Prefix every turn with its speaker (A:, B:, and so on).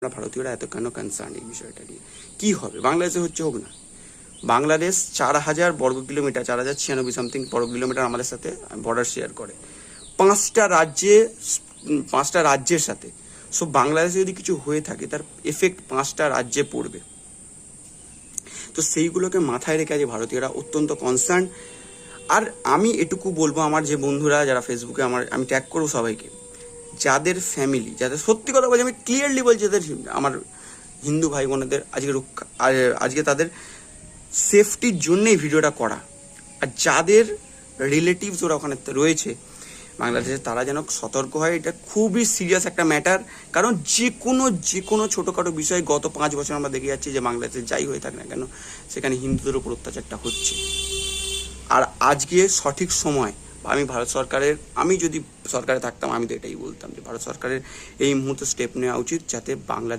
A: আমরা ভারতীয়রা এত কেন কনসার্ন এই বিষয়টা নিয়ে? কি হবে বাংলাদেশে হচ্ছে, হোক না। বাংলাদেশ 4,000 বর্গ কিলোমিটার, 4,096 সামথিং বর্গ কিলোমিটার আমাদের সাথে বর্ডার শেয়ার করে 5টা রাজ্যের সাথে। সো বাংলাদেশে যদি কিছু হয়ে থাকে তার এফেক্ট 5টা রাজ্যে পড়বে। তো সেইগুলোকে মাথায় রেখে আজ ভারতীয়রা অত্যন্ত কনসার্ন। আর আমি এটুকু বলবো, আমার যে বন্ধুরা যারা ফেসবুকে আমি ট্যাগ করবো সবাইকে, যাদের ফ্যামিলি, যাদের সত্যি কথা বলছি, আমি ক্লিয়ারলি বলছি, যাদের আমার হিন্দু ভাই বোনেদের আজকে তাদের সেফটির জন্যই ভিডিওটা করা, আর যাদের রিলেটিভস ওরা ওখানে রয়েছে বাংলাদেশে, তারা যেন সতর্ক হয়। এটা খুবই সিরিয়াস একটা ম্যাটার। কারণ যে কোনো ছোটোখাটো বিষয় গত 5 বছর আমরা দেখে যাচ্ছি যে বাংলাদেশে যাই হয়ে থাকে না কেন, সেখানে হিন্দুদের উপর অত্যাচারটা হচ্ছে। আর আজকে সঠিক সময়, আমি ভারত সরকারের, আমি যদি সরকারে থাকতাম আমি তো এটাই বলতাম যে ভারত সরকারের এই মুহূর্তে স্টেপ নেওয়া উচিত, যাতে বাংলা